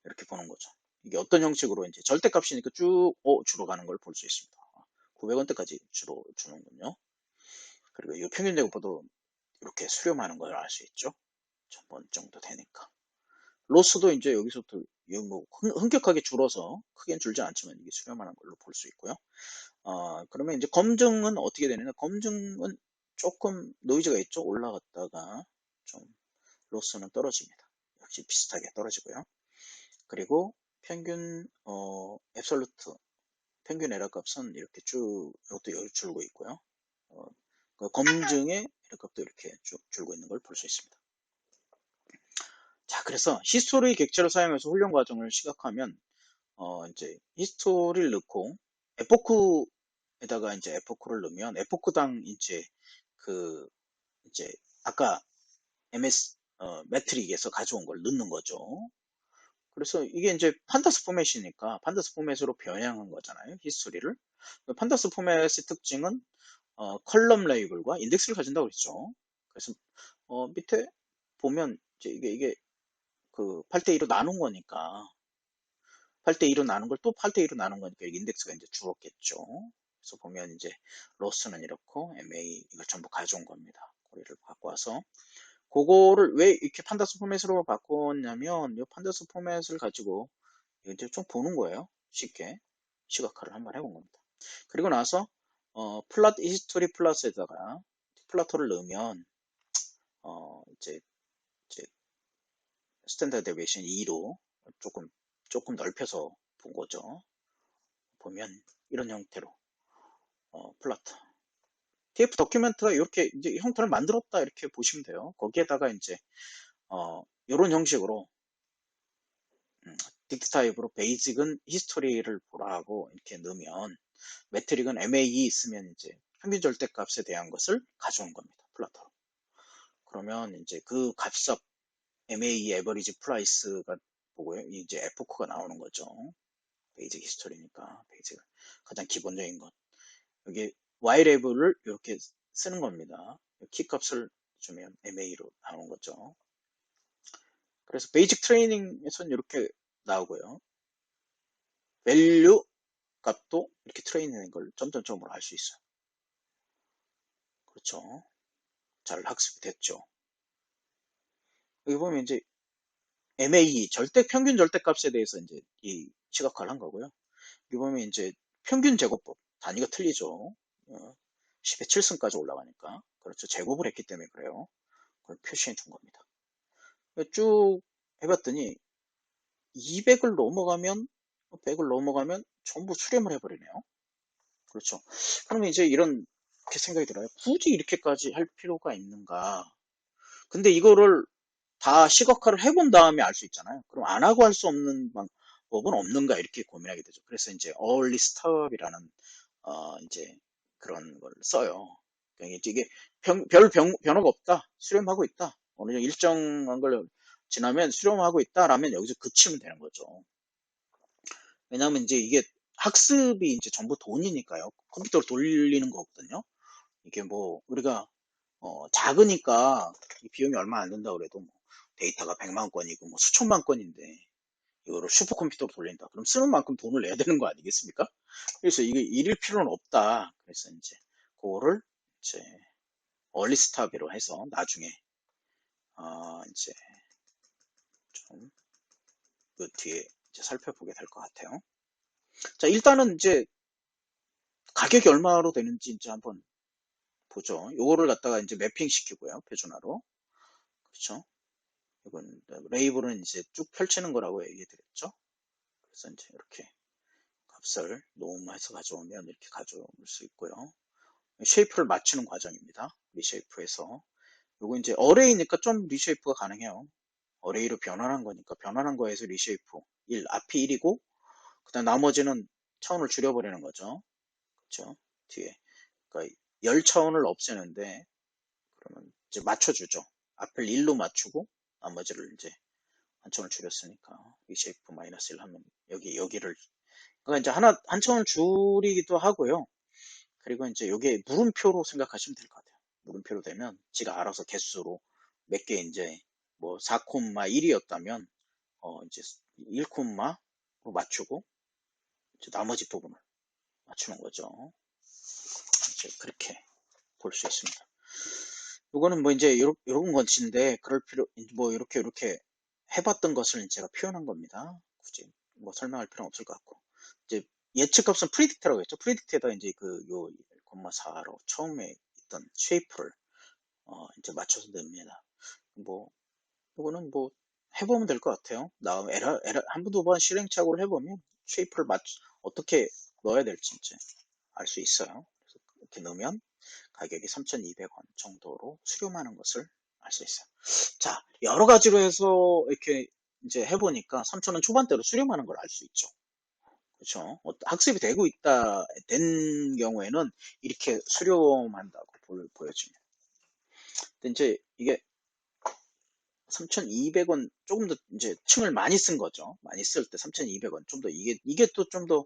이렇게 보는 거죠. 이게 어떤 형식으로 이제 절대값이니까 쭉 줄어가는 걸 볼 수 있습니다. 900원대까지 주로 주는군요. 그리고 이 평균 제곱보도 이렇게 수렴하는 걸 알 수 있죠. 1000번 정도 되니까. 로스도 이제 여기서부터 뭐 흥격하게 줄어서 크게는 줄지 않지만 이게 수렴하는 걸로 볼 수 있고요. 그러면 이제 검증은 어떻게 되느냐? 검증은 조금 노이즈가 있죠. 올라갔다가 좀 로스는 떨어집니다. 역시 비슷하게 떨어지고요. 그리고 평균 앱솔루트 평균 에러 값은 이렇게 쭉 이것도 줄고 있고요. 그 검증의 에러 값도 이렇게 쭉 줄고 있는 걸 볼 수 있습니다. 자, 그래서 히스토리 객체를 사용해서 훈련 과정을 시각하면 이제 히스토리를 넣고 에포크에다가 이제 에포크를 넣으면 에포크당 그 이제 아까 MS 매트릭에서 가져온 걸 넣는 거죠. 그래서 이게 이제 판다스 포맷이니까 판다스 포맷으로 변형한 거잖아요. 히스토리를. 판다스 포맷의 특징은 컬럼 레이블과 인덱스를 가진다고 그랬죠. 그래서 밑에 보면 이제 이게 그 8대2로 나눈 거니까 8대2로 나눈 걸 또 8대2로 나눈 거니까 인덱스가 이제 줄었겠죠. 그래서 보면 이제 로스는 이렇고 MA 이걸 전부 가져온 겁니다. 고리를 갖고 와서 그거를 왜 이렇게 판다스 포맷으로 바꿨냐면 이 판다스 포맷을 가지고 이제 좀 보는 거예요. 쉽게 시각화를 한번 해본 겁니다. 그리고 나서 플랫 히스토리 플러스에다가 플라토를 넣으면 이제 스탠다드 데비에이션 2로 조금 넓혀서 본 거죠. 보면 이런 형태로 플라트 TF 도큐멘트가 이렇게 이제 형태를 만들었다 이렇게 보시면 돼요. 거기에다가 이제 이런 형식으로 딕트 타입으로 베이직은 히스토리를 보라고 이렇게 넣으면 매트릭은 MAE 있으면 이제 평균 절대값에 대한 것을 가져온 겁니다. 플라터로. 그러면 이제 그 값값 MAE 에버리지 프라이스가 보고요. 이제 에포크가 나오는 거죠. 베이직 히스토리니까 베이직 가장 기본적인 것. 여기 Y 레벨을 이렇게 쓰는 겁니다. 키 값을 주면 MA로 나오는 거죠. 그래서 베이직 트레이닝에서는 이렇게 나오고요. 밸류 값도 이렇게 트레이닝된 걸 점점점으로 알 수 있어요. 그렇죠. 잘 학습이 됐죠. 여기 보면 이제 MAE 평균 절대값에 대해서 이제 이 시각화를 한 거고요. 여기 보면 이제 평균 제곱법 단위가 틀리죠. 10의 7승까지 올라가니까 그렇죠. 제곱을 했기 때문에 그래요. 그걸 표시해 둔 겁니다. 쭉 해봤더니 200을 넘어가면 100을 넘어가면 전부 수렴을 해버리네요. 그렇죠. 그러면 이제 이런 생각이 들어요. 굳이 이렇게까지 할 필요가 있는가? 근데 이거를 다 시각화를 해본 다음에 알 수 있잖아요. 그럼 안 하고 할 수 없는 방법은 없는가 이렇게 고민하게 되죠. 그래서 이제 early stop이라는 이제 그런 걸 써요. 그러니까 이게 별 변화가 없다. 수렴하고 있다. 어느 정도 일정한 걸 지나면 수렴하고 있다라면 여기서 그치면 되는 거죠. 왜냐하면 이제 이게 학습이 이제 전부 돈이니까요. 컴퓨터로 돌리는 거거든요. 이게 뭐 우리가 작으니까 비용이 얼마 안 든다고 그래도 뭐 데이터가 100만 건이고 뭐 수천만 건인데 이거를 슈퍼컴퓨터로 돌린다. 그럼 쓰는 만큼 돈을 내야 되는 거 아니겠습니까? 그래서 이게 일일 필요는 없다. 그래서 이제 그거를 이제 얼리스탑으로 해서 나중에 이제 좀 그 뒤에 이제 살펴보게 될 것 같아요. 자, 일단은 이제 가격이 얼마로 되는지 이제 한번 보죠. 요거를 갖다가 이제 매핑 시키고요. 표준화로. 그렇죠? 이건 레이블은 이제 쭉 펼치는 거라고 얘기 드렸죠. 그래서 이제 이렇게 값을 노무해서 가져오면 이렇게 가져올 수 있고요. 쉐이프를 맞추는 과정입니다. 리쉐이프에서. 요거 이제 어레이니까 좀 리쉐이프가 가능해요. 어레이로 변환한 거니까 변환한 거에서 리쉐이프 1, 앞이 1이고 그다음 나머지는 차원을 줄여버리는 거죠. 그렇죠? 뒤에. 그러니까 10차원을 없애는데 그러면 이제 맞춰주죠. 앞을 1로 맞추고 나머지를 이제 한 차원을 줄였으니까 리쉐이프 마이너스 1 하면 여기를 그러니까 이제 한 차원 줄이기도 하고요. 그리고 이제 이게 물음표로 생각하시면 될 것 같아요. 물음표로 되면 지가 알아서 개수로 몇 개 이제 뭐 4,1이었다면 이제 1,로 맞추고 이제 나머지 부분을 맞추는 거죠. 이제 그렇게 볼 수 있습니다. 요거는 뭐 이제 요런 것인데, 그럴 필요, 뭐 이렇게 해봤던 것을 제가 표현한 겁니다. 굳이 뭐 설명할 필요는 없을 것 같고. 이제 예측값은 프리딕트라고 했죠. 프리딕트에다 이제 요 1,4로 처음에 있던 쉐이프를, 이제 맞춰서 넣습니다. 뭐, 요거는 뭐, 해보면 될 것 같아요. 다음 한 번, 두 번 실행착오를 해보면 쉐이프를 어떻게 넣어야 될지 이제 알 수 있어요. 그래서 이렇게 넣으면 가격이 3,200원 정도로 수렴하는 것을 알 수 있어요. 자, 여러 가지로 해서 이렇게 이제 해보니까 3,000원 초반대로 수렴하는 걸 알 수 있죠. 그렇죠. 학습이 되고 된 경우에는 이렇게 수렴한다고 보여집니다. 근데 이제 이게 3,200원 조금 더 이제 층을 많이 쓴 거죠. 많이 쓸 때 3,200원 좀 더 이게 또 좀 더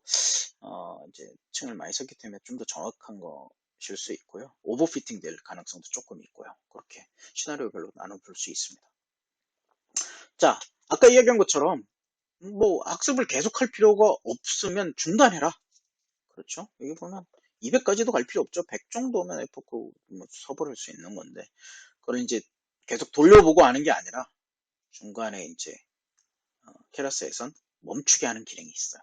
이제 층을 많이 썼기 때문에 좀 더 정확한 것일 수 있고요. 오버피팅 될 가능성도 조금 있고요. 그렇게 시나리오별로 나눠볼 수 있습니다. 자, 아까 이야기한 것처럼 뭐 학습을 계속할 필요가 없으면 중단해라. 그렇죠? 여기 보면 200까지도 갈 필요 없죠. 100 정도면 F9 뭐 써버릴 수 있는 건데, 그걸 이제 계속 돌려보고 하는 게 아니라 중간에 이제 케라스에선 멈추게 하는 기능이 있어요.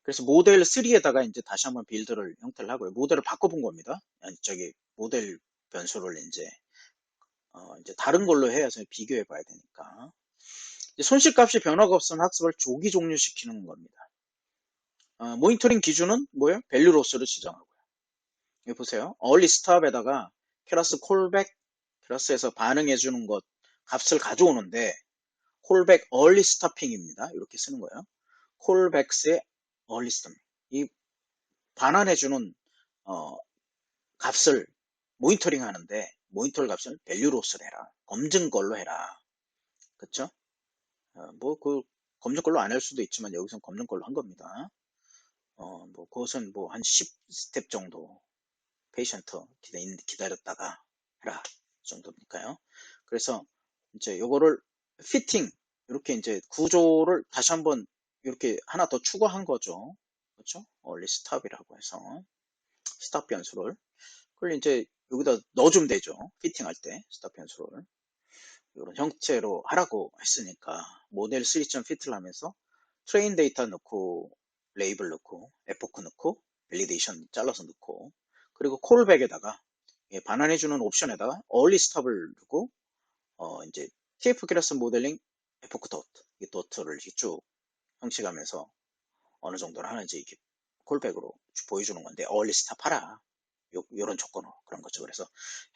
그래서 모델 3에다가 이제 다시 한번 빌드를 형태를 하고요. 모델을 바꿔본 겁니다. 저기 모델 변수를 이제 다른 걸로 해서 비교해 봐야 되니까. 손실값이 변화가 없으면 학습을 조기 종료시키는 겁니다. 모니터링 기준은 뭐예요? 밸류 로스를 지정하고요. 여기 보세요. early stop에다가 케라스 콜백, 케라스에서 반응해주는 것 값을 가져오는데, 콜백 early stopping입니다. 이렇게 쓰는 거예요. 콜백스의 early stopping. 이 반환해주는 값을 모니터링 하는데, 모니터 값을 밸류 로스를 해라. 검증 걸로 해라. 그쵸? 뭐 검증 걸로 안 할 수도 있지만 여기서는 검증 걸로 한 겁니다. 뭐 그것은 뭐 한 10스텝 정도 페이션트 기다렸다가 해라 정도니까요. 그래서 이제 요거를 피팅 이렇게 이제 구조를 다시 한번 이렇게 하나 더 추가한 거죠. 그렇죠? 원리 스탑이라고 해서 스탑 변수를 그걸 이제 여기다 넣어주면 되죠. 피팅할 때 스탑 변수를 이런 형태로 하라고 했으니까 모델 3점 피트를 하면서 트레인 데이터 넣고 레이블 넣고 에포크 넣고 밸리데이션 잘라서 넣고 그리고 콜백에다가 반환해주는 옵션에다가 early stop을 두고 이제 TF 클래스 모델링 에포크 도트 이 도트를 쭉 형식하면서 어느 정도는 하는지 이렇게 콜백으로 보여주는 건데 early stop 하라 요런 조건으로 그런 거죠. 그래서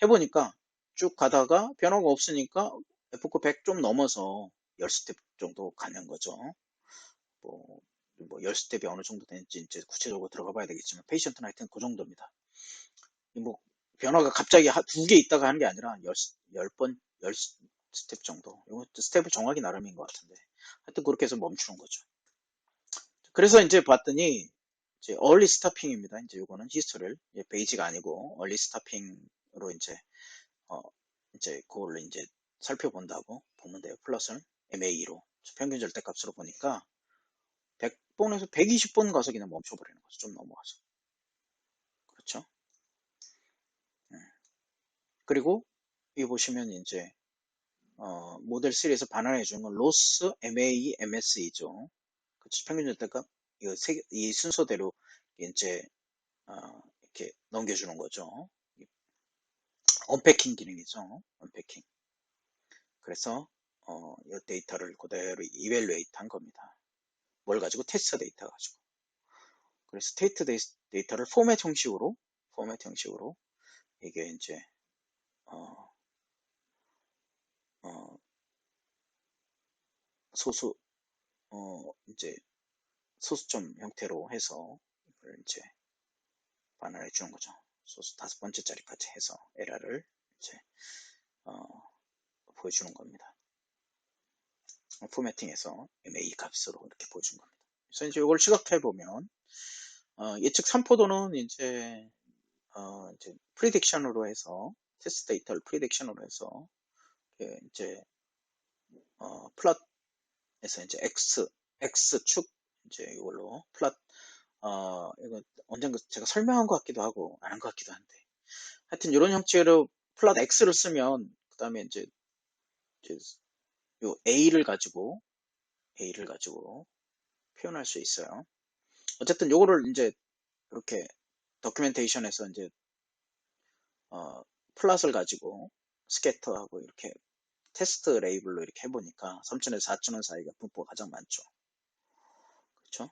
해보니까 쭉 가다가 변화가 없으니까 에포크 100 좀 넘어서 10스텝 정도 가는 거죠. 뭐 10스텝이 어느 정도 되는지 이제 구체적으로 들어가 봐야 되겠지만 페이션트는 하여튼 그 정도입니다. 뭐 변화가 갑자기 두 개 있다가 하는 게 아니라 10번, 10스텝 정도. 이거 스텝을 정하기 나름인 것 같은데. 하여튼 그렇게 해서 멈추는 거죠. 그래서 이제 봤더니 이제 early stopping입니다. 이제 이거는 히스토리를 베이지가 아니고 early stopping으로 이제 그걸로 이제 살펴본다고 보면 돼요. 플러스를 MA로 평균 절대값으로 보니까 100번에서 120번 가서 그냥 멈춰버리는 거죠. 좀 넘어가서. 그렇죠? 그리고 여기 보시면 이제 모델 3에서 반환해 주는 건 로스, MA, MS이죠. 그렇죠? 평균 절대값 이 순서대로 이제 이렇게 넘겨주는 거죠. 언패킹 기능이죠. 언패킹. 그래서 이 데이터를 그대로 이벨루에이트 한 겁니다. 뭘 가지고? 테스트 데이터 가지고. 그래서 스테이트 데이터를 포맷 형식으로 이게 이제 어, 어, 소수 이제 소수점 형태로 해서 이걸 이제 반환해 주는 거죠. 소수 5번째 자리까지 해서 에러를 이제 보여주는 겁니다. 포매팅해서 MA 값으로 이렇게 보여준 겁니다. 그래서 이제 이걸 시각해 보면 예측 3포도는 이제 프리딕션으로 해서 테스트 데이터를 프리딕션으로 해서 이제 플롯에서 이제 x축 이제 이걸로 플롯 이거 언젠가 제가 설명한 것 같기도 하고 안 한 것 같기도 한데 하여튼 이런 형태로 플롯 X를 쓰면 그 다음에 이제 요 A를 가지고 표현할 수 있어요. 어쨌든 요거를 이제 이렇게 도큐멘테이션에서 이제 플롯을 가지고 스캐터하고 이렇게 테스트 레이블로 이렇게 해보니까 3,000에서 4,000원 사이가 분포가 가장 많죠. 그렇죠?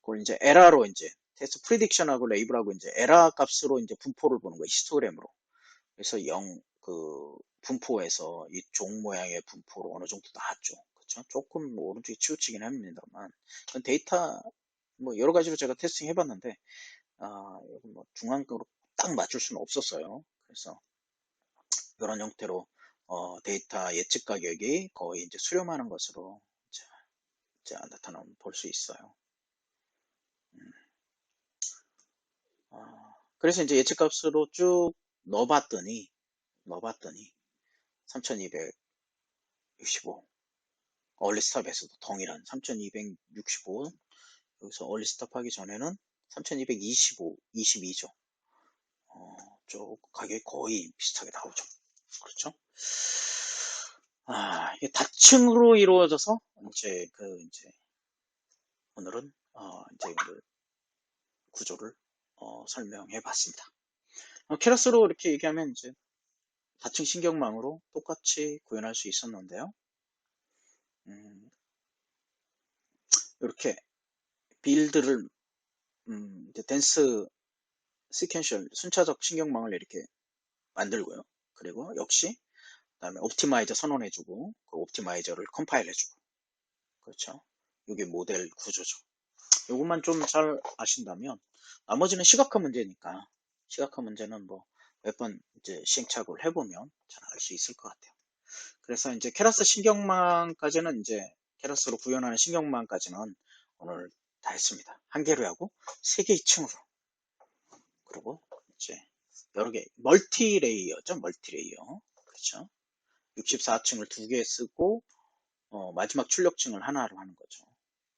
그걸 이제 에라로 이제 테스트 프리딕션하고 레이블하고 이제 에라 값으로 이제 분포를 보는 거예요. 히스토그램으로. 그래서 그 분포에서 이 종 모양의 분포로 어느 정도 나왔죠. 그렇죠? 조금 뭐 오른쪽에 치우치긴 합니다만 데이터 뭐 여러 가지로 제가 테스팅 해봤는데 여기 뭐 중앙으로 딱 맞출 수는 없었어요. 그래서 이런 형태로 데이터 예측 가격이 거의 이제 수렴하는 것으로 이제 나타나면 볼 수 있어요. 그래서 이제 예측값으로 쭉 넣어봤더니 3265 얼리스톱에서도 동일한 3265 여기서 얼리스톱 하기 전에는 3225 22죠. 쭉 가격이 거의 비슷하게 나오죠. 그렇죠? 이게 다층으로 이루어져서 이제 오늘은 이제 그 구조를 설명해 봤습니다. 케라스로 이렇게 얘기하면 이제 다층 신경망으로 똑같이 구현할 수 있었는데요. 이렇게 빌드를 이제 댄스 시퀀셜 순차적 신경망을 이렇게 만들고요. 그리고 역시 그다음에 옵티마이저 선언해주고 그 옵티마이저를 컴파일해주고 그렇죠. 이게 모델 구조죠. 이것만 좀 잘 아신다면 나머지는 시각화 문제니까 시각화 문제는 뭐 몇 번 이제 시행착오를 해보면 잘 알 수 있을 것 같아요. 그래서 이제 케라스 신경망까지는 이제 케라스로 구현하는 신경망까지는 오늘 다 했습니다. 한 개로 하고 세 개 2층으로 그리고 이제 여러 개 멀티레이어죠. 멀티레이어 그렇죠. 64층을 두 개 쓰고 마지막 출력층을 하나로 하는 거죠.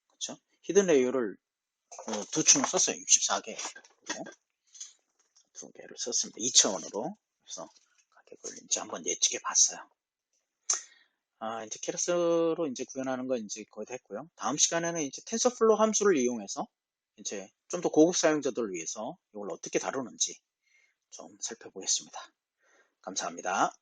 그렇죠. 히든 레이어를 두 층을 썼어요. 64개 두 개를 썼습니다. 2차원으로 그래서 가격을 이제 한번 예측해 봤어요. 이제 케라스로 이제 구현하는 건 이제 거의 다 했고요. 다음 시간에는 이제 텐서플로우 함수를 이용해서 이제 좀 더 고급 사용자들을 위해서 이걸 어떻게 다루는지 좀 살펴보겠습니다. 감사합니다.